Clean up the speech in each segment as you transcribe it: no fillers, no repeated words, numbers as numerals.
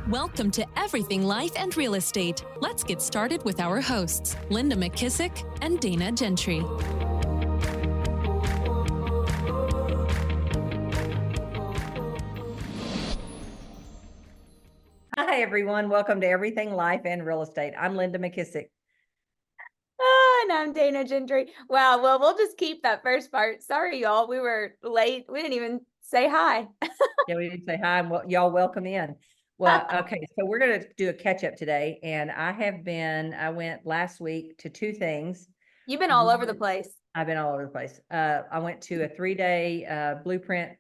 Welcome to Everything Life and Real Estate. Let's get started with our hosts, Linda McKissick and Dana Gentry. Hi, everyone. Welcome to Everything Life and Real Estate. I'm Linda McKissick. And I'm Dana Gentry. Wow. Well, we'll just keep that first part. Sorry, y'all. We were late. We didn't even say hi. Yeah, we didn't say hi, and y'all welcome in. Well, okay, so we're going to do a catch up today, and I went last week to two things. You've been all over the place. I've been all over the place. I went to a 3-day blueprint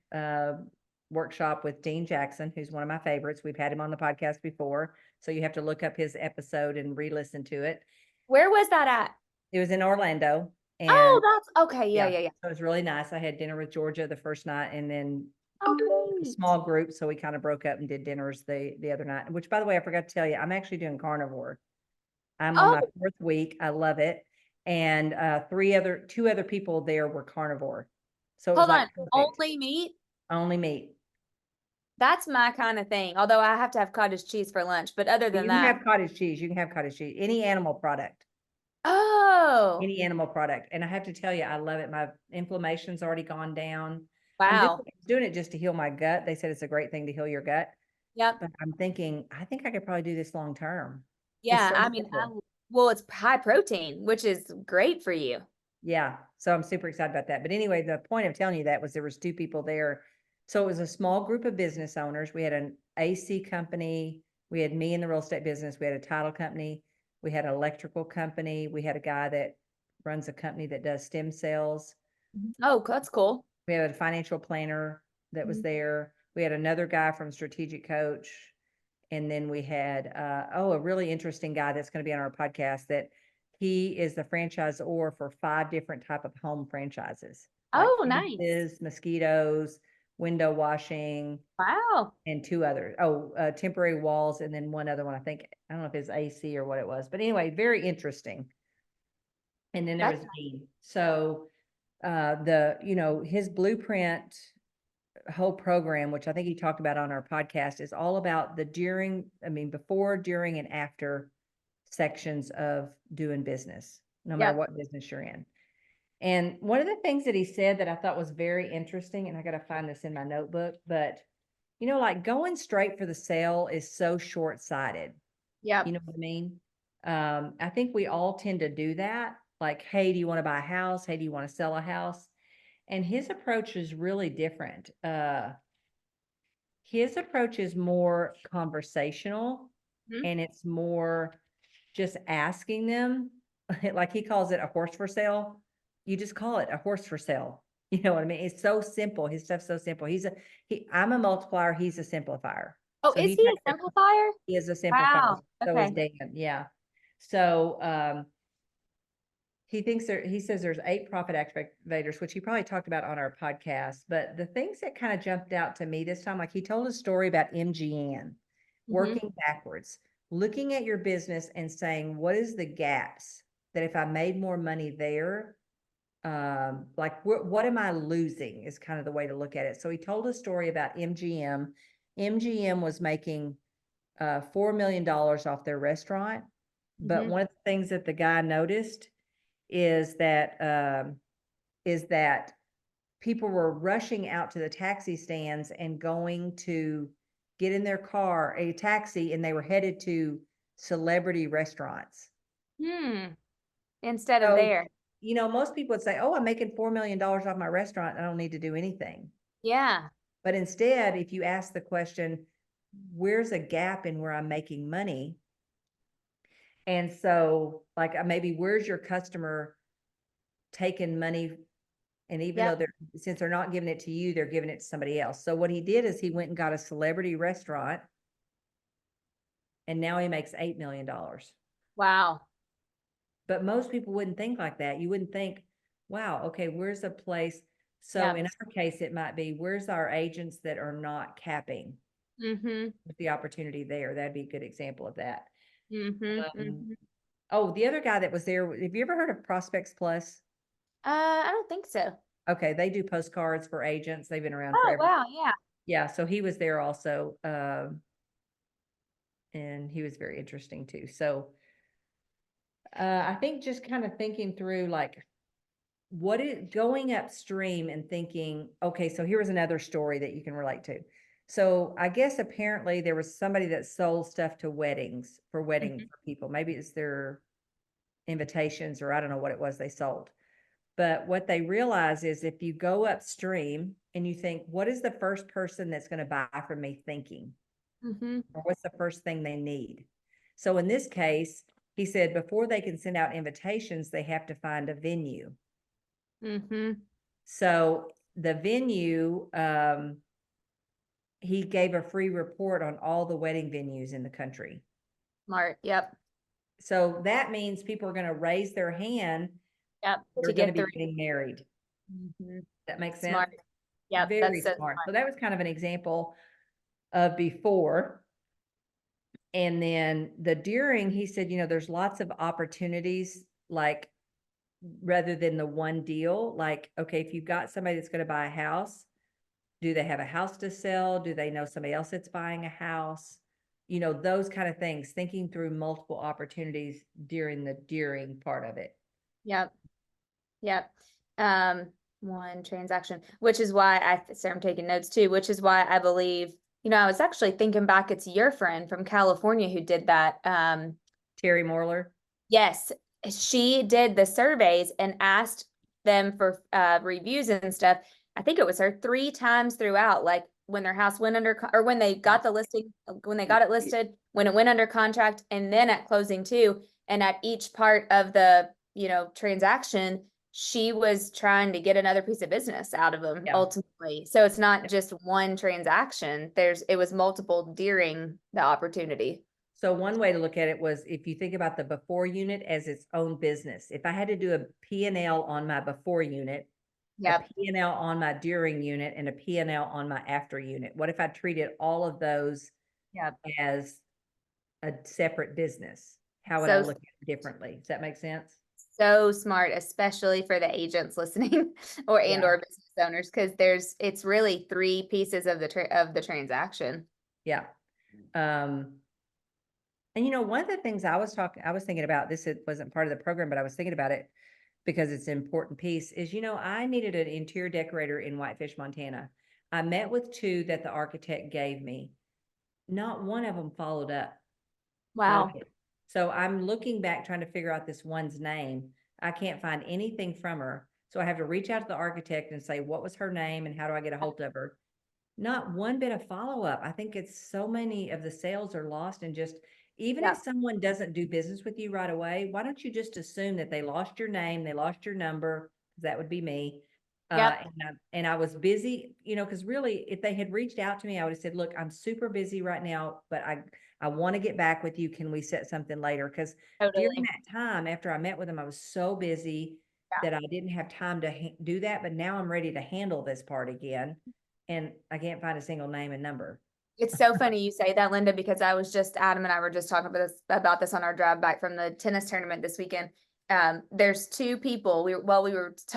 workshop with Dean Jackson, who's one of my favorites. We've had him on the podcast before, so you have to look up his episode and re-listen to it. Where was that at? It was in Orlando. And that's okay. Yeah. So it was really nice. I had dinner with Georgia the first night, and then a Oh, small group, so we kind of broke up and did dinners the other night, which, by the way, I forgot to tell you, I'm actually doing carnivore. I'm on my 4th week. I love it. And two other people there were carnivore. So it was hold on. perfect. Only meat? Only meat. That's my kind of thing. Although I have to have cottage cheese for lunch, but other than You that. can have cottage cheese. You can have cottage cheese. Any animal product. Oh. Any animal product. And I have to tell you, I love it. My inflammation's already gone down. Wow. I'm doing it just to heal my gut. They said it's a great thing to heal your gut. Yep. But I'm thinking, I think I could probably do this long term. Yeah. I mean, well, it's high protein, which is great for you. Yeah. So I'm super excited about that. But anyway, the point of telling you that was there was two people there. So it was a small group of business owners. We had an AC company. We had me in the real estate business. We had a title company. We had an electrical company. We had a guy that runs a company that does stem cells. Oh, that's cool. We had a financial planner that was there. We had another guy from Strategic Coach. And then we had, a really interesting guy that's going to be on our podcast that he is the franchisor for 5 different type of home franchises. Oh, nice. Mosquitoes, window washing. Wow. And 2 others. Temporary walls. And then one other one, I think, I don't know if it's AC or what it was, but anyway, very interesting. And then there was Dean. So, his blueprint whole program, which I think he talked about on our podcast, is all about the before, during, and after sections of doing business, no matter what business you're in. And one of the things that he said that I thought was very interesting, and I got to find this in my notebook, but like going straight for the sale is so short-sighted. Yeah. You know what I mean? I think we all tend to do that. Like, hey, do you want to buy a house? Hey, do you want to sell a house? And his approach is really different. His approach is more conversational, and it's more just asking them, like he calls it a horse for sale. You just call it a horse for sale. You know what I mean? It's so simple. His stuff's so simple. I'm a multiplier. He's a simplifier. Oh, is he a simplifier? He is a simplifier. Wow. So is Dan. Yeah. So, he says there's 8 profit activators, which he probably talked about on our podcast. But the things that kind of jumped out to me this time, like he told a story about MGM, working backwards, looking at your business and saying, what is the gaps that if I made more money there, what am I losing is kind of the way to look at it. So he told a story about MGM. MGM was making $4 million off their restaurant. But one of the things that the guy noticed is that people were rushing out to the taxi stands and going to get in their car, a taxi, and they were headed to celebrity restaurants. Instead of there. Most people would say, oh, I'm making $4 million off my restaurant. I don't need to do anything. Yeah. But instead, if you ask the question, where's a gap in where I'm making money? And so, like, maybe where's your customer taking money? And even though since they're not giving it to you, they're giving it to somebody else. So what he did is he went and got a celebrity restaurant, and now he makes $8 million. Wow. But most people wouldn't think like that. You wouldn't think, wow, okay, where's a place? So in our case, it might be, where's our agents that are not capping with the opportunity there? That'd be a good example of that. Oh, the other guy that was there, have you ever heard of Prospects Plus? I don't think so. Okay, they do postcards for agents. They've been around Oh, forever. wow, yeah. Yeah, so he was there also. and he was very interesting too. So I think just kind of thinking through like what is going upstream and thinking, okay, so here was another story that you can relate to. So I guess apparently there was somebody that sold stuff to weddings for wedding for people. Maybe it's their invitations or I don't know what it was they sold. But what they realize is if you go upstream and you think, what is the first person that's going to buy from me thinking? Or what's the first thing they need? So in this case, he said before they can send out invitations, they have to find a venue. So the venue, he gave a free report on all the wedding venues in the country. Smart. Yep. So that means people are going to raise their hand. Yep. They're going to be getting married. That makes sense. Smart. Yep. Very That's smart. So that was kind of an example of before. And then the during, he said, you know, there's lots of opportunities, like rather than the one deal, like, okay, if you've got somebody that's going to buy a house, do they have a house to sell? Do they know somebody else that's buying a house? You know, those kind of things, thinking through multiple opportunities during the during part of it. Yep. Yep. One transaction, which is why I'm taking notes too, which is why I believe, you know, I was actually thinking back, it's your friend from California who did that. Terry Morler. Yes, she did the surveys and asked them for reviews and stuff. I think it was her 3 times throughout, like when their house went under, or when they got the listing, when they got it listed, when it went under contract, and then at closing too. And at each part of the, you know, transaction, she was trying to get another piece of business out of them ultimately. So it's not just one transaction. It was multiple during the opportunity. So one way to look at it was if you think about the before unit as its own business, if I had to do a P&L on my before unit, a P&L on my during unit, and a P&L on my after unit, what if I treated all of those as a separate business? How would I look at it differently? Does that make sense? So smart, especially for the agents listening or business owners, because it's really 3 pieces of the transaction. Yeah. And you know, one of the things I was thinking about this, it wasn't part of the program, but I was thinking about it because it's an important piece is, you know, I needed an interior decorator in Whitefish, Montana. I met with 2 that the architect gave me. Not one of them followed up. Wow. So I'm looking back, trying to figure out this one's name. I can't find anything from her. So I have to reach out to the architect and say, what was her name and how do I get a hold of her? Not one bit of follow-up. I think it's so many of the sales are lost and just, even if someone doesn't do business with you right away, why don't you just assume that they lost your name, they lost your number? That would be me. And I was busy, you know, because really, if they had reached out to me, I would have said, look, I'm super busy right now, but I want to get back with you. Can we set something later? Because during that time, after I met with them, I was so busy that I didn't have time to do that. But now I'm ready to handle this part again. And I can't find a single name and number. It's so funny you say that, Linda, because Adam and I were just talking about this on our drive back from the tennis tournament this weekend. There's 2 people.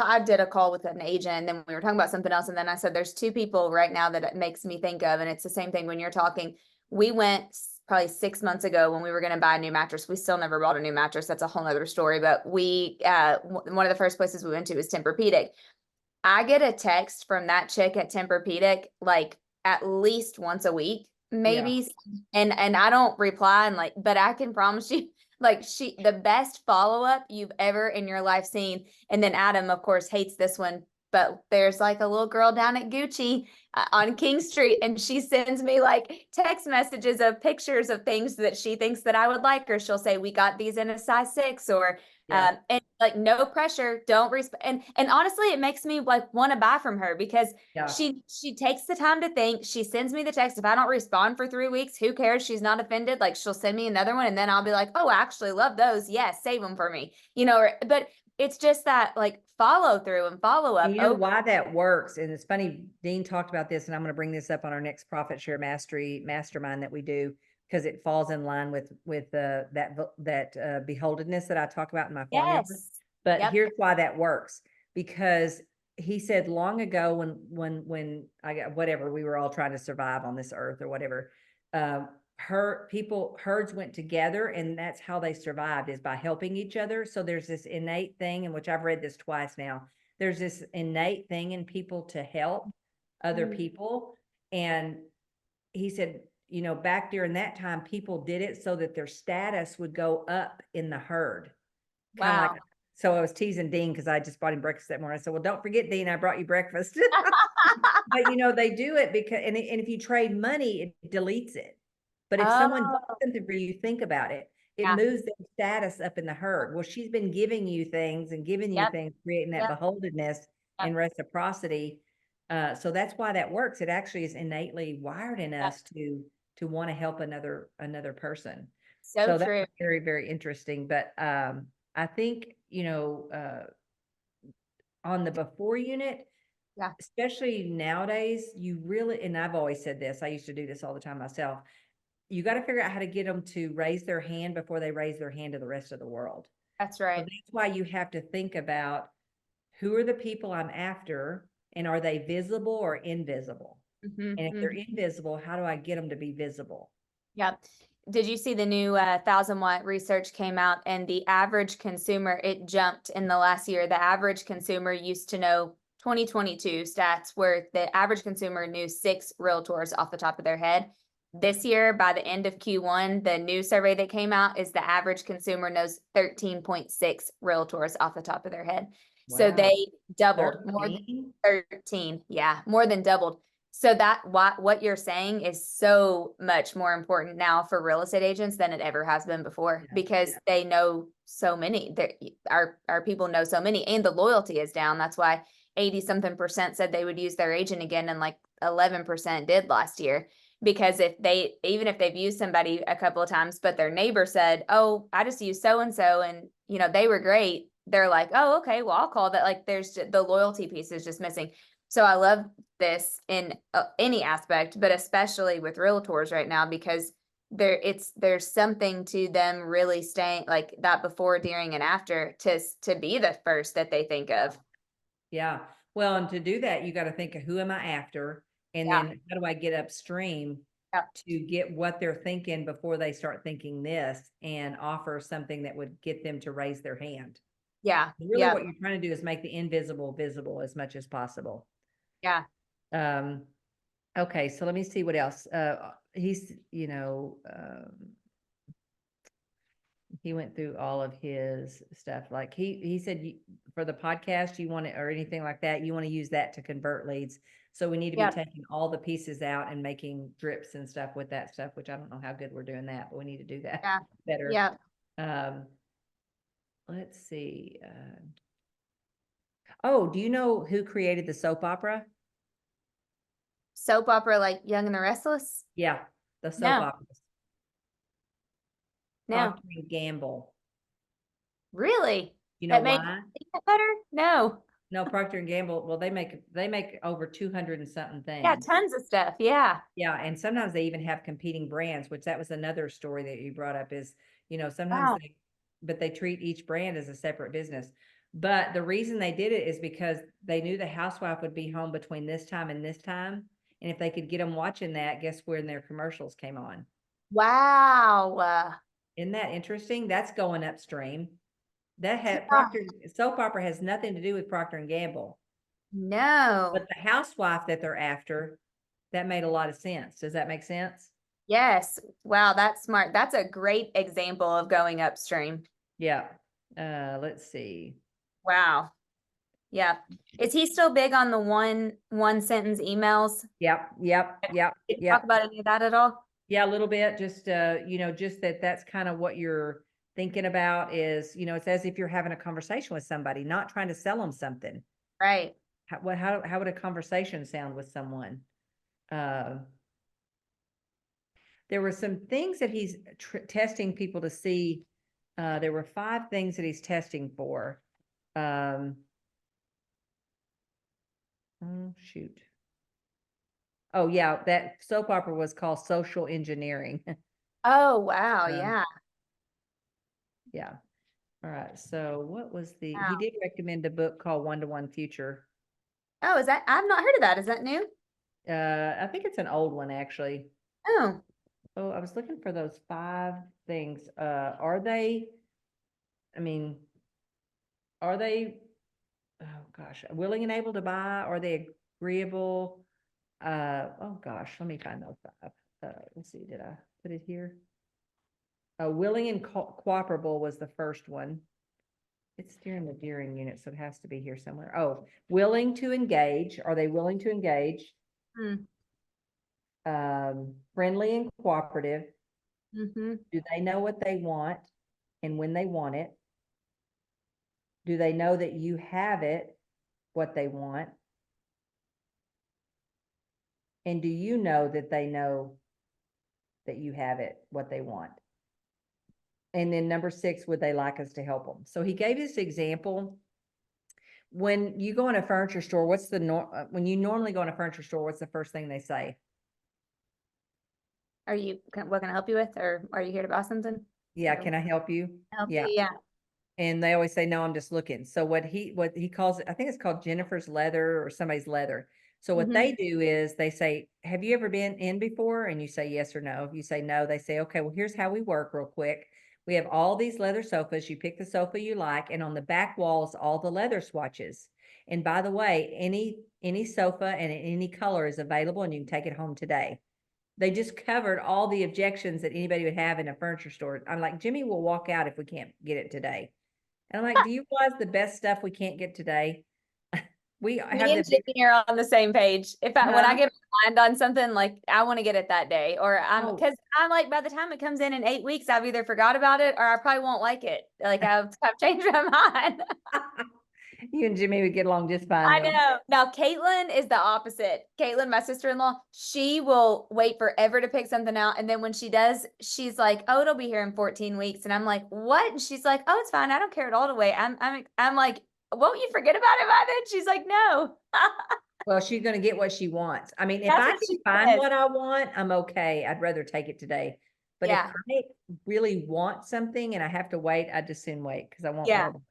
I did a call with an agent, and then we were talking about something else. And then I said, there's 2 people right now that it makes me think of. And it's the same thing when you're talking. We went probably 6 months ago when we were going to buy a new mattress. We still never bought a new mattress. That's a whole nother story. But one of the first places we went to was Tempur-Pedic. I get a text from that chick at Tempur-Pedic, like at least once a week, maybe. And I don't reply but I can promise you, like the best follow-up you've ever in your life seen. And then Adam, of course, hates this one, but there's like a little girl down at Gucci on King Street, and she sends me like text messages of pictures of things that she thinks that I would like, or she'll say, we got these in a size 6, or and like no pressure, don't respond. And honestly, it makes me like want to buy from her because she takes the time to think. She sends me the text. If I don't respond for 3 weeks, who cares? She's not offended. Like she'll send me another one, and then I'll be like, oh, I actually love those. Yes, save them for me. You know, but it's just that like follow through and follow up. You know why that works. And it's funny, Dean talked about this, and I'm going to bring this up on our next Profit Share Mastery Mastermind that we do, because it falls in line with that beholdenness that I talk about in my formula. But here's why that works, because he said long ago when I got whatever, we were all trying to survive on this earth or whatever. herds went together, and that's how they survived, is by helping each other. So there's this innate thing, in which I've read this twice now. There's this innate thing in people to help other Mm. people. And he said, you know, back during that time, people did it so that their status would go up in the herd. Kind of Wow. like, so I was teasing Dean because I just bought him breakfast that morning. I said, well, don't forget, Dean, I brought you breakfast. But you know, they do it because, and if you trade money, it deletes it. But if someone does Oh, something for you, think about it. It yeah. moves their status up in the herd. Well, she's been giving you things and giving you Yep. things, creating that Yep. beholdenness Yep. and reciprocity. So that's why that works. It actually is innately wired in Yep. us to want to help another person. So So that's true. very, very interesting. But I think, you know, on the before unit, Yeah. especially nowadays, you really, and I've always said this, I used to do this all the time myself. You got to figure out how to get them to raise their hand before they raise their hand to the rest of the world. That's So right. that's why you have to think about, who are the people I'm after, and are they visible or invisible? Mhm, And if they're mhm. invisible, how do I get them to be visible? Yep. Did you see the new 1,000-watt research came out, and the average consumer, it jumped in the last year. The average consumer used to know 2022 stats where the average consumer knew 6 realtors off the top of their head. This year, by the end of Q1, the new survey that came out is the average consumer knows 13.6 realtors off the top of their head. So Wow. they doubled more than 13? 13. Yeah, more than doubled. So that what you're saying is so much more important now for real estate agents than it ever has been before, Yeah, because yeah. they know so many. Our people know so many, and the loyalty is down. That's why 80-something% said they would use their agent again, and like 11% did last year. Because even if they've used somebody a couple of times, but their neighbor said, "Oh, I just used so and so, and you know they were great," they're like, "Oh, okay, well I'll call that." Like the loyalty piece is just missing. So I love this in any aspect, but especially with realtors right now, because there's something to them really staying like that before, during, and after to be the first that they think of. Yeah. Well, and to do that, you got to think of, who am I after? And Yeah. then how do I get upstream Yeah. to get what they're thinking before they start thinking this, and offer something that would get them to raise their hand? Yeah. Really, Yeah. what you're trying to do is make the invisible visible as much as possible. Yeah. Um, okay, so let me see what else. He's, you know, he went through all of his stuff. Like he said, for the podcast, you want it, or anything like that, you want to use that to convert leads. So we need to be Yeah. taking all the pieces out and making drips and stuff with that stuff, which I don't know how good we're doing that, but we need to do that Yeah. better. Yeah. Let's see. Oh, do you know who created the soap opera? Soap opera like Young and the Restless? Yeah, the soap No. operas. No. Procter and Gamble. Really? You know That made why? it better? No. No, Procter and Gamble. Well, they make over 200 and something Yeah, things. tons of stuff. Yeah. Yeah, and sometimes they even have competing brands, which that was another story that you brought up, is, you know, sometimes Wow. but they treat each brand as a separate business. But the reason they did it is because they knew the housewife would be home between this time and this time. And if they could get them watching that, guess when their commercials came on? Wow. Isn't that interesting? That's going upstream. That had Yeah. soap opera has nothing to do with Procter and Gamble. No. But the housewife that they're after, that made a lot of sense. Does that make sense? Yes. Wow, that's smart. That's a great example of going upstream. Yeah. Let's see. Wow. Yeah. Is he still big on the one sentence emails? Yep, Did you yep. talk about any of that at all? Yeah, a little bit. Just you know, just that's kind of what you're thinking about, is, you know, it's as if you're having a conversation with somebody, not trying to sell them something. Right. How would a conversation sound with someone? There were some things that he's testing people to see. There were 5 things that he's testing for. Oh, shoot. Oh, yeah, that soap opera was called Social Engineering. Oh, wow. Um, Yeah. Yeah. All right. So what was he Wow. did recommend a book called One to One Future. Oh, I've not heard of that. Is that new? I think it's an old one, actually. Oh, Oh, I was looking for those 5 things. Are they, I mean, are they, oh gosh, willing and able to buy? Are they agreeable? Oh gosh, let me find those 5. Let's see, did I put it here? Willing and cooperable was the first one. It's during the Deering unit, so it has to be here somewhere. Oh, willing to engage. Are they willing to engage? Hmm. Friendly and cooperative. Mm-hmm. Do they know what they want and when they want it? Do they know that you have it, what they want? And do you know that they know that you have it, what they want? And then number 6, would they like us to help them? So he gave this example. When you go in a furniture store, what's the when you normally go in a furniture store, what's the first thing they say? What can I help you with, or are you here to buy something? Yeah, No. can I help you? Help Yeah. you? Yeah. And they always say, no, I'm just looking. So what he calls it, I think it's called Jennifer's leather or somebody's leather. So what Mhm. they do is they say, have you ever been in before? And you say yes or no. If you say no, they say, okay, well, here's how we work real quick. We have all these leather sofas. You pick the sofa you like, and on the back wall is all the leather swatches. And by the way, any sofa and any color is available, and you can take it home today. They just covered all the objections that anybody would have in a furniture store. I'm like, Jimmy will walk out if we can't get it today. And I'm like, do you realize the best stuff we can't get today? We have Me and the big, Jimmy are on the same page. When I huh? get my mind on something, like I want to get it that day, or Oh, because I'm like, by the time it comes in 8 weeks, I've either forgot about it or I probably won't like it. Like I've changed my mind. you and Jimmy would get along just fine, I wouldn't you? know. Now, Caitlin is the opposite. Caitlin, my sister-in-law, she will wait forever to pick something out. And then when she does, she's like, oh, it'll be here in 14 weeks. And I'm like, what? And she's like, oh, it's fine. I don't care at all to wait. I'm like, won't you forget about it by then? She's like, no. Well, she's gonna get what she wants. I mean, if That's I what can she find says. what I want, I'm okay. I'd rather take it today. But if Yeah. I really want something and I have to wait, I'd just soon wait because I want Yeah. more.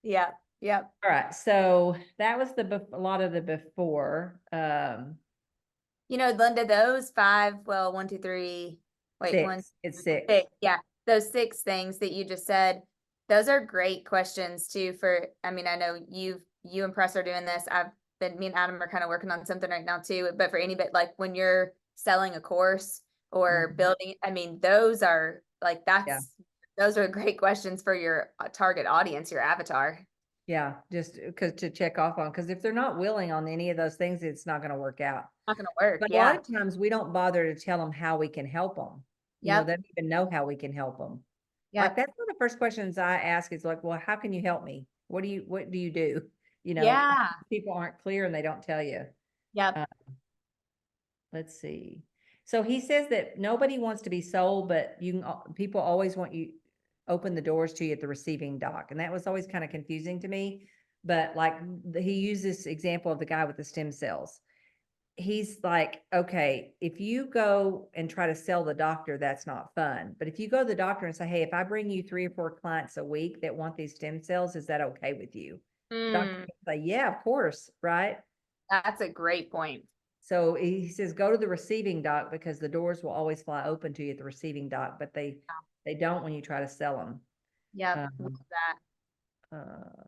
Yeah. Yeah. All right, so that was a lot of the before. You know, Linda, those 5, well, 1, 2, 3, wait, 1, 6. It's 6. 6. Yeah. Those 6 things that you just said, those are great questions too I mean, I know you and Press are doing this. Me and Adam are kind of working on something right now too, but for anybody, like when you're selling a course or Mhm. building, I mean, those are like, Yeah. those are great questions for your target audience, your avatar. Yeah, just because to check off on, because if they're not willing on any of those things, it's not gonna work out. Not going to work. But a lot Yeah. of times we don't bother to tell them how we can help them. You know, Yep. they don't even know how we can help them. Like, Yep. that's one of the first questions I ask is like, well, how can you help me? What do you do? You know, Yeah. people aren't clear and they don't tell you. Yep. Let's see. So he says that nobody wants to be sold, but people always want you open the doors to you at the receiving dock. And that was always kind of confusing to me. But like he used this example of the guy with the stem cells. He's like, okay, if you go and try to sell the doctor, that's not fun. But if you go to the doctor and say, hey, if I bring you 3 or 4 clients a week that want these stem cells, is that okay with you? Doctor Mm, can say, yeah, of course, right? that's a great point. So he says, go to the receiving dock because the doors will always fly open to you at the receiving dock, but they don't when you try to sell them. Yep. Love that.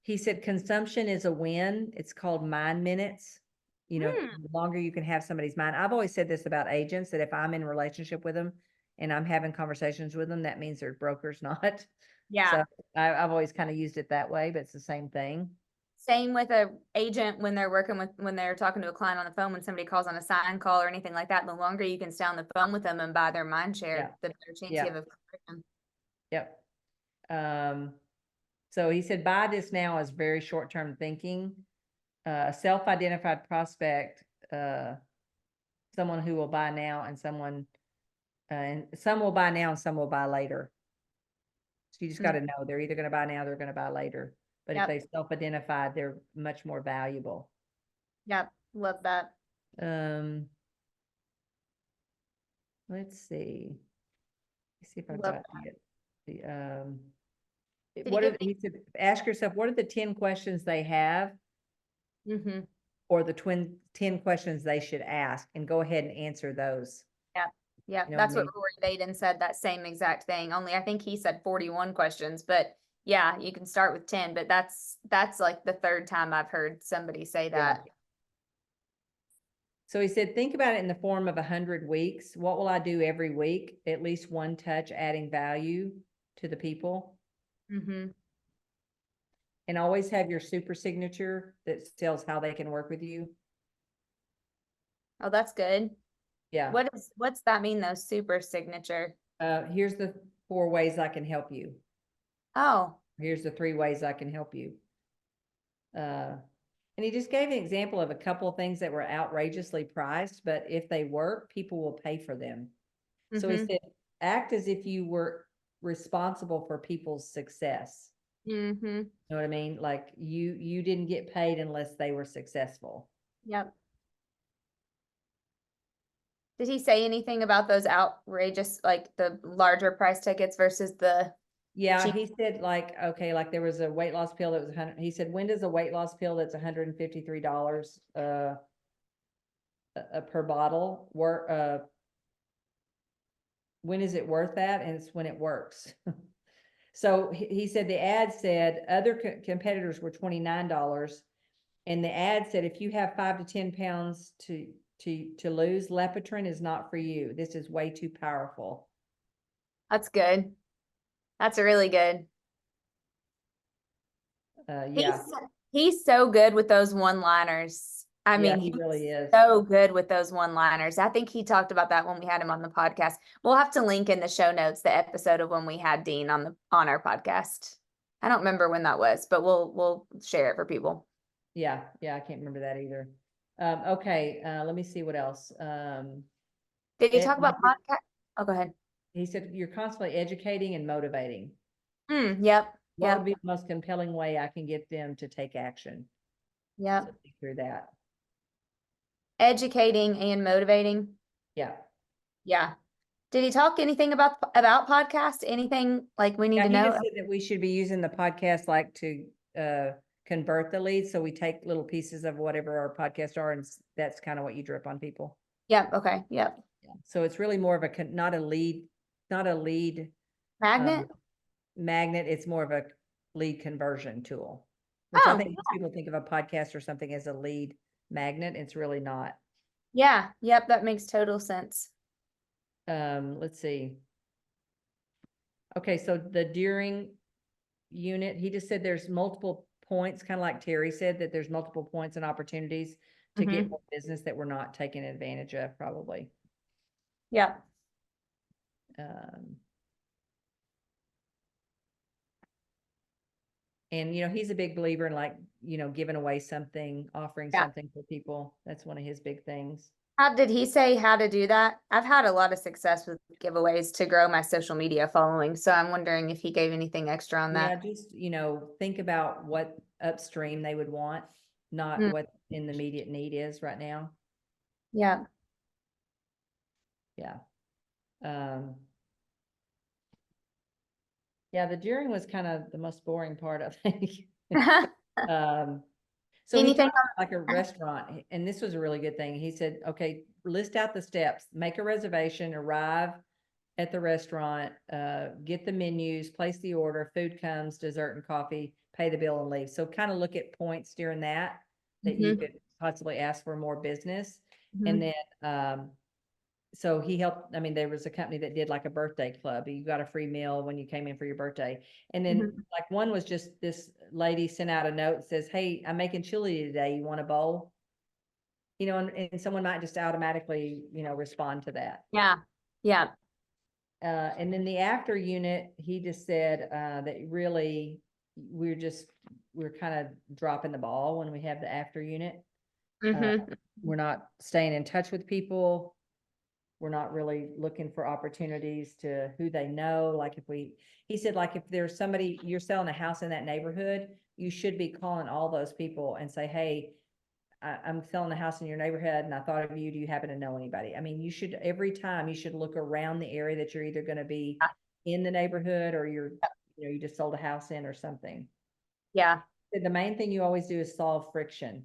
He said consumption is a win. It's called mind minutes. You know, Hmm. the longer you can have somebody's mind. I've always said this about agents, that if I'm in a relationship with them and I'm having conversations with them, that means they're brokers, not. Yeah. So I've always kind of used it that way, but it's the same thing. Same with a agent when they're talking to a client on the phone, when somebody calls on a sign call or anything like that, the longer you can stay on the phone with them and buy their mind Yeah. share, the better chance Yeah. you have of conversion. Yep. So he said, buy this now is very short-term thinking. A self-identified prospect, someone who will buy now and and some will buy now and some will buy later. So you just got to know they're either going to buy now, they're going to buy later. But if Yep. they self-identified, they're much more valuable. Yep. Love that. Let's see. Let's see if I've Love got he he said, ask yourself, what are the 10 questions they have or the 10 questions they should ask, and go ahead and answer those. Yep. Yeah, You know that's what I what mean? Rory Vaden said, that same exact thing, only I think he said 41 questions, but yeah, you can start with 10, but that's like the third time I've heard somebody say Yeah. that. So he said, think about it in the form of 100 weeks. What will I do every week? At least one touch adding value to the people. Mm-hmm. And always have your super signature that tells how they can work with you. Oh, that's good. Yeah. What's that mean though? Super signature. Here's the 4 ways I can help you. Oh, Here's the 3 ways I can help you. And he just gave an example of a couple of things that were outrageously priced, but if they work, people will pay for them. So he mm-hmm. said, act as if you were responsible for people's success. Mm-hmm. You know what I mean? Like you didn't get paid unless they were successful. Yep. Did he say anything about those outrageous, like the larger price tickets versus the Yeah, cheap? he said like, okay, like there was a weight loss pill that was 100. He said, when does a weight loss pill that's $153 per bottle work? When is it worth that? And it's when it works. So he said the ad said other competitors were $29. And the ad said, if you have 5 to 10 pounds to lose, Lepitrin is not for you. This is way too powerful. That's good. That's really good. Yeah, He's so good with those one-liners. I yeah, mean, he he's really is. so good with those one-liners. I think he talked about that when we had him on the podcast. We'll have to link in the show notes the episode of when we had Dean on our podcast. I don't remember when that was, but we'll share it for people. Yeah, I can't remember that either. Okay, let me see what else. Did he talk about podcast? Oh, go ahead. He said you're constantly educating and motivating. Yep. What would Yep. be the most compelling way I can get them to take action? Yep. So think through that. Educating and motivating. Yeah. Yeah. Did he talk anything about podcast? Anything like we need Yeah, to he know? just said that we should be using the podcast like to convert the leads. So we take little pieces of whatever our podcasts are, and that's kind of what you drip on people. Yep. Okay. Yep. Yeah. So it's really more of a not a lead Magnet. magnet. It's more of a lead conversion tool, which I think most people think of a podcast or something as a lead magnet. It's really not. Yeah. Yep. That makes total sense. Let's see. Okay, so the during unit, he just said there's multiple points, kind of like Terry said, that there's multiple points and opportunities to get more business that we're not taking advantage of, probably. Yep. And he's a big believer in like, giving away something, offering something for people. That's one of his big things. How did he say how to do that? I've had a lot of success with giveaways to grow my social media following. So I'm wondering if he gave anything extra on that. Yeah, just, think about what upstream they would want, not what in the immediate need is right now. Yeah. Yeah. Yeah, the during was kind of the most boring part, I think. So Anything he talked about like a restaurant, and this was a really good thing. He said, okay, list out the steps, make a reservation, arrive at the restaurant, get the menus, place the order, food comes, dessert and coffee, pay the bill and leave. So kind of look at points during that you could possibly ask for more business. And then, so he helped, there was a company that did like a birthday club. You got a free meal when you came in for your birthday. And then like one was just this lady sent out a note that says, hey, I'm making chili today. You want a bowl? And someone might just automatically, respond to that. Yeah. Yeah. And then the after unit, he just said that really we're kind of dropping the ball when we have the after unit. We're not staying in touch with people. We're not really looking for opportunities to who they know. Like he said, like if there's somebody, you're selling a house in that neighborhood, you should be calling all those people and say, hey, I'm selling a house in your neighborhood and I thought of you. Do you happen to know anybody? You should, every time you should look around the area that you're either going to be in the neighborhood or you just sold a house in or something. Yeah. The main thing you always do is solve friction.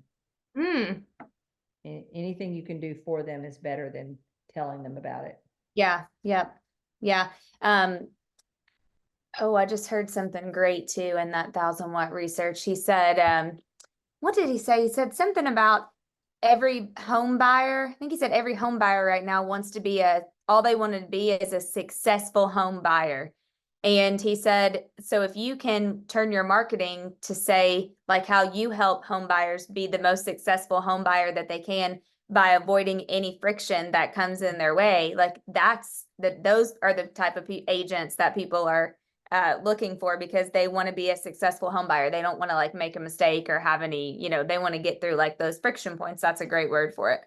Anything you can do for them is better than telling them about it. Yeah, yep, yeah. Oh, I just heard something great too in that 1,000 watt research. He said, what did he say? He said something about every home buyer. I think he said every home buyer right now wants to be all they want to be is a successful home buyer. And he said, so if you can turn your marketing to say like how you help home buyers be the most successful home buyer that they can by avoiding any friction that comes in their way, like those are the type of agents that people are looking for, because they want to be a successful home buyer. They don't want to like make a mistake or have any, they want to get through like those friction points. That's a great word for it.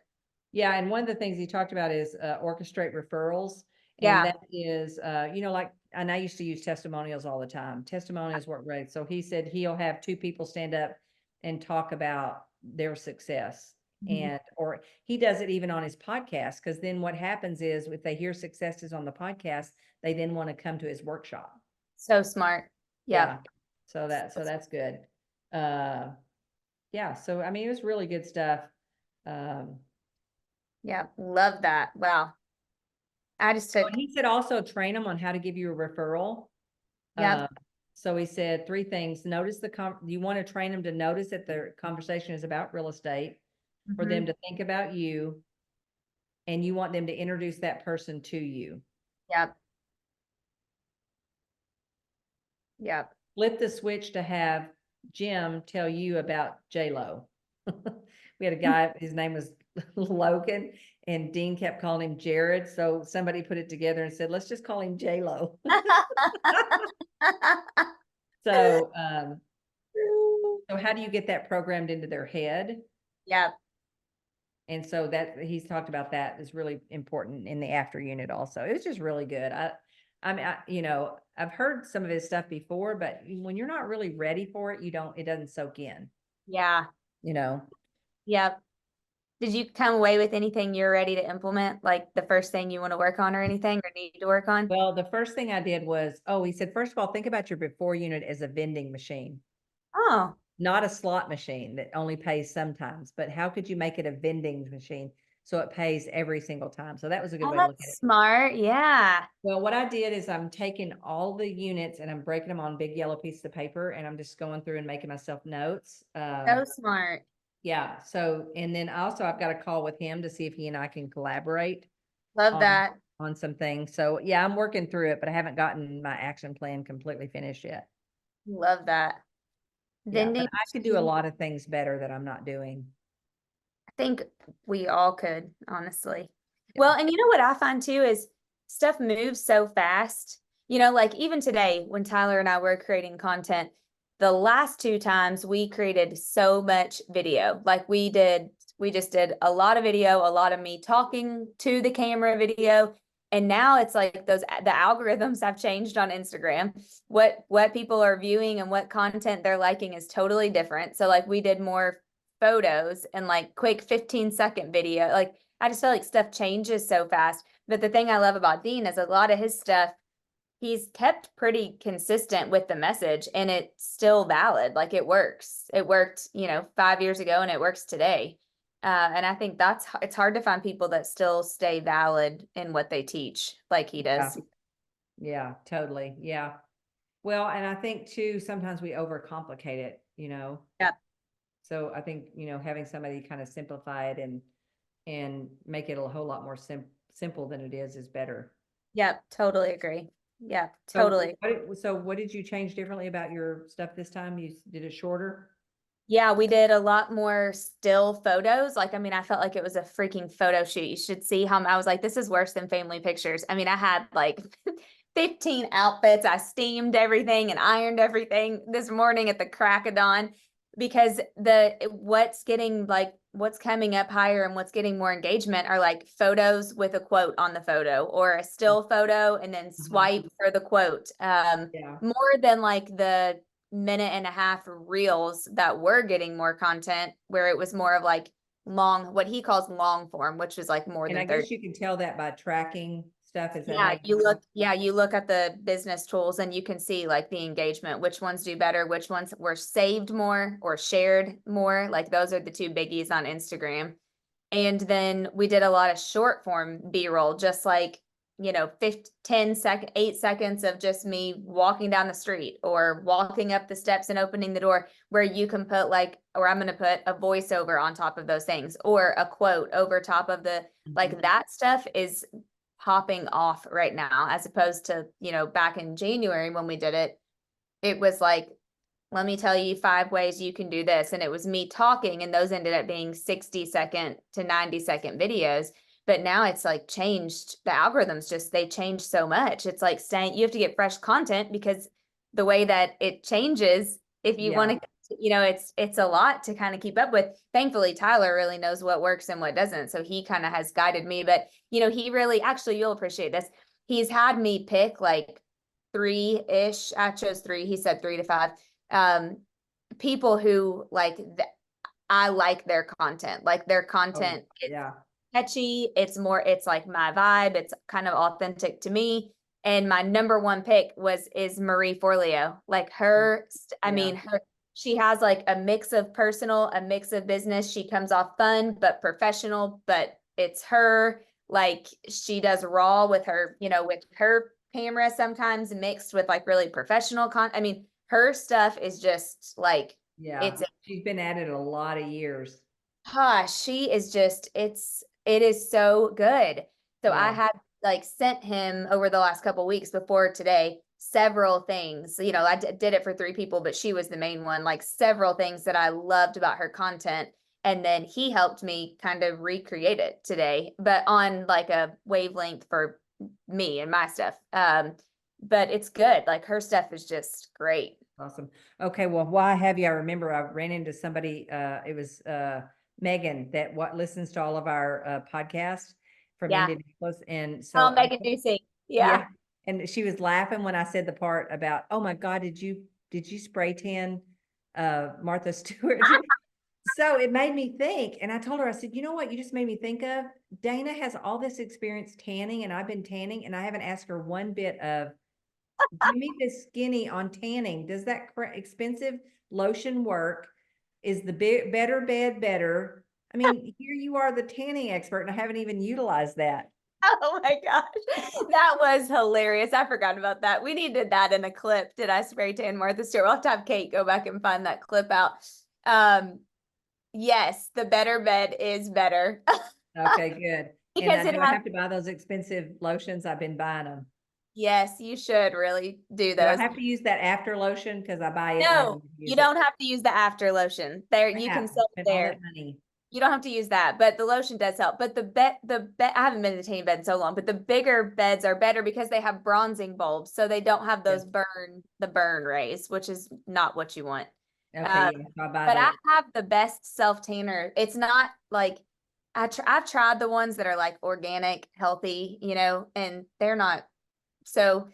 Yeah, and one of the things he talked about is orchestrate referrals. And Yeah. that is, like, and I used to use testimonials all the time. Testimonials work great. So he said he'll have two people stand up and talk about their success. And, or he does it even on his podcast, because then what happens is if they hear successes on the podcast, they then want to come to his workshop. So smart. Yeah. So that's good. Yeah. So, I mean, it was really good stuff. Yeah. Love that. Wow. I just took, He said also train them on how to give you a referral. yeah. So he said 3 things. Notice you want to train them to notice that the conversation is about real estate, for them to think about you, and you want them to introduce that person to you. Yep. Yep. Flip the switch to have Jim tell you about J-Lo. We had a guy, his name was Logan, and Dean kept calling him Jared. So somebody put it together and said, let's just call him J-Lo. So, so how do you get that programmed into their head? Yep. And so that he's talked about that is really important in the after unit also. It was just really good. I mean, I've heard some of his stuff before, but when you're not really ready for it, it doesn't soak in, Yeah. you know? Yep. Did you come away with anything you're ready to implement? Like the first thing you want to work on or anything or need to work on? Well, the first thing I did was, he said, first of all, think about your before unit as a vending machine, Oh, not a slot machine that only pays sometimes, but how could you make it a vending machine so it pays every single time? So that was a good way to look at that's it. smart. Yeah. Well, what I did is I'm taking all the units and I'm breaking them on big yellow pieces of paper, and I'm just going through and making myself notes. So smart. Yeah. So, and then also I've got a call with him to see if he and I can collaborate Love that. on some things. So yeah, I'm working through it, but I haven't gotten my action plan completely finished yet. Love that. Yeah, but Vending I could do a machine. lot of things better that I'm not doing. I think we all could, honestly. Well, and you know what I find too is stuff moves so fast. Like even today when Tyler and I were creating content, the last 2 times we created so much video. Like we just did a lot of video, a lot of me talking to the camera video. And now it's like the algorithms have changed on Instagram. What people are viewing and what content they're liking is totally different. So like we did more photos and like quick 15-second video. Like I just feel like stuff changes so fast. But the thing I love about Dean is a lot of his stuff, he's kept pretty consistent with the message and it's still valid. Like it works. It worked, 5 years ago and it works today. And I think it's hard to find people that still stay valid in what they teach like he does. Yeah, totally. Yeah. Well, and I think too, sometimes we overcomplicate it, Yeah. So I think, having somebody kind of simplify it and make it a whole lot more simple than it is better. Yep, totally agree. Yeah, totally. So what did you change differently about your stuff this time? You did it shorter? Yeah, we did a lot more still photos. Like, I mean, I felt like it was a freaking photo shoot. You should see how I was like, this is worse than family pictures. I mean, I had like 15 outfits. I steamed everything and ironed everything this morning at the crack of dawn because what's coming up higher and what's getting more engagement are like photos with a quote on the photo or a still photo and then swipe for the quote. Yeah. More than like the minute and a half reels that were getting more content where it was more of like what he calls long form, which is like more And than I 30. guess you can tell that by tracking stuff. Is that Yeah, how you look at the business tools and you can see like the engagement, which ones do better, which ones were saved more or shared more. Like those are the 2 biggies on Instagram. And then we did a lot of short form B-roll, just like 10 second, 8 seconds of just me walking down the street or walking up the steps and opening the door, where you can put or I'm going to put a voiceover on top of those things or a quote over top of the, Mhm. that stuff is popping off right now, as opposed to, back in January when we did it, it was like, let me tell you 5 ways you can do this. And it was me talking, and those ended up being 60-second to 90-second videos. But now it's like changed, the algorithms they changed so much. It's like you have to get fresh content because the way that it changes, if you want to, it's a lot to kind of keep up with. Thankfully, Tyler really knows what works and what doesn't. So he kind of has guided me, but he really, actually, you'll appreciate this. He's had me pick like 3-ish. I chose 3. He said 3 to 5. People who I like their content, their content. Yeah. Catchy. It's like my vibe. It's kind of authentic to me. And my number 1 pick is Marie Forleo. Like her, I mean, she has like a mix of personal, a mix of business. She comes off fun, but professional, but it's her, like she does raw with her, with her camera, sometimes mixed with like really professional I mean, her stuff is just like, she's been at it a lot of years. She is just, it is so good. So I had sent him over the last couple weeks before today, several things, I did it for 3 people, but she was the main one, like several things that I loved about her content. And then he helped me kind of recreate it today, but on like a wavelength for me and my stuff. But it's good. Like her stuff is just great. Awesome. Okay. Well, why have you? I remember I ran into somebody, it was, Megan, that listens to all of our podcasts from Indianapolis. And so Megan Ducey. Yeah. And she was laughing when I said the part about, oh my God, did you spray tan Martha Stewart? So it made me think, and I told her, I said, you know what you just made me think of? Dana has all this experience tanning, and I've been tanning, and I haven't asked her one bit of, give me this skinny on tanning. Does that expensive lotion work? Is the better bed better? I mean, here you are, the tanning expert, and I haven't even utilized that. Oh my gosh, that was hilarious. I forgot about that. We needed that in a clip. Did I spray tan Martha Stewart? We'll have to have Kate go back and find that clip out. Yes, the better bed is better. Okay, good. Because and I have to buy those expensive lotions. I've been buying them. Yes, you should really do those. Do I have to use that after lotion because I buy it? No, you don't have to use the after lotion. There, you can sell it there. You don't have to use that, but the lotion does help. But the bed, I haven't been in the tanning bed in so long, but the bigger beds are better because they have bronzing bulbs, so they don't have those burn rays, which is not what you want. Okay, but I have the best self tanner. It's not like I've tried the ones that are like organic, healthy, and they're not. So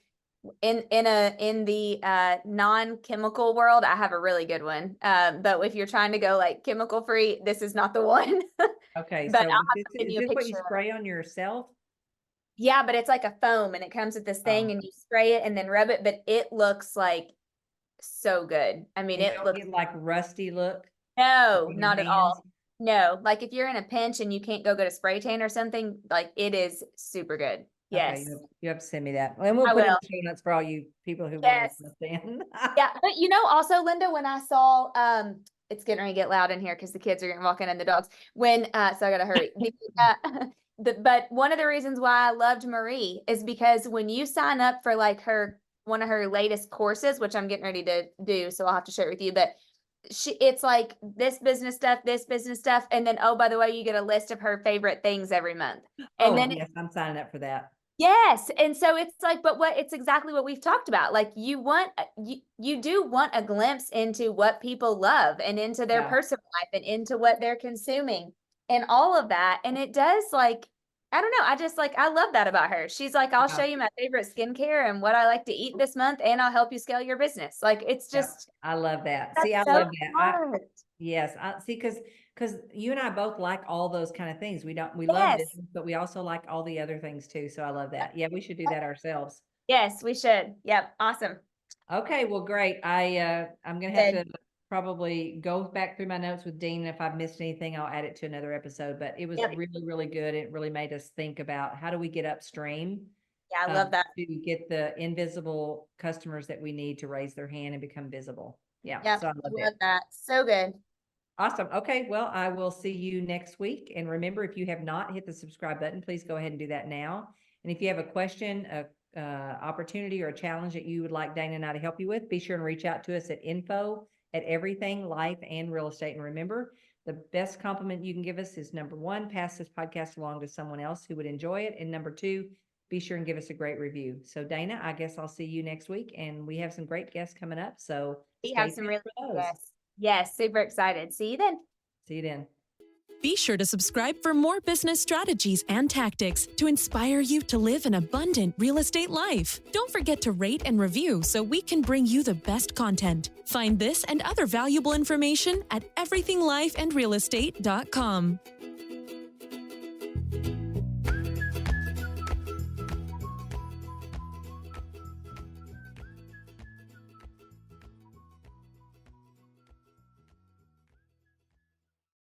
in the non-chemical world, I have a really good one. But if you're trying to go like chemical free, this is not the one. Okay, but so is this what you spray on yourself? Yeah, but it's like a foam, and it comes with this thing, and you spray it and then rub it, but it looks like so good. I mean, it looks like rusty look. No, not at all. No, like if you're in a pinch and you can't go get a spray tan or something, like it is super good. Yes. Okay, you have to send me that. And we'll put it in the show notes for all you people who want to understand. Yeah, but also, Linda, when I saw it's getting ready to get loud in here because the kids are getting walking and the dogs. So I gotta hurry. But one of the reasons why I loved Marie is because when you sign up for like one of her latest courses, which I'm getting ready to do, so I'll have to share it with you, but it's like this business stuff, and then, oh, by the way, you get a list of her favorite things every month. And then yes, I'm signing up for that. Yes. And so it's like, but it's exactly what we've talked about. Like you do want a glimpse into what people love and into their personal life and into what they're consuming and all of that. And it does like, I don't know. I just I love that about her. She's like, I'll show you my favorite skincare and what I like to eat this month, and I'll help you scale your business. Like, it's just, I love that. See, I love that. Yes. I see. Because you and I both like all those kind of things. We love business, but we also like all the other things too. So I love that. Yeah, we should do that ourselves. Yes, we should. Yep. Awesome. Okay, well, great. I'm gonna have to probably go back through my notes with Dean. If I've missed anything, I'll add it to another episode. But it was really, really good. It really made us think about how do we get upstream Yeah, I love that. To get the invisible customers that we need to raise their hand and become visible. Yeah, Yeah, so I love love it. that. So good. Awesome. Okay, well, I will see you next week. And remember, if you have not hit the subscribe button, please go ahead and do that now. And if you have a question, opportunity, or a challenge that you would like Dana and I to help you with, be sure and reach out to us at info@everything life and real estate. And remember, the best compliment you can give us is, number one, pass this podcast along to someone else who would enjoy it. And number two, be sure and give us a great review. So Dana, I guess I'll see you next week, and we have some great guests coming up. So We have some really yes, super excited. See you then. See you then. Be sure to subscribe for more business strategies and tactics to inspire you to live an abundant real estate life. Don't forget to rate and review so we can bring you the best content. Find this and other valuable information at everythinglifeandrealestate.com.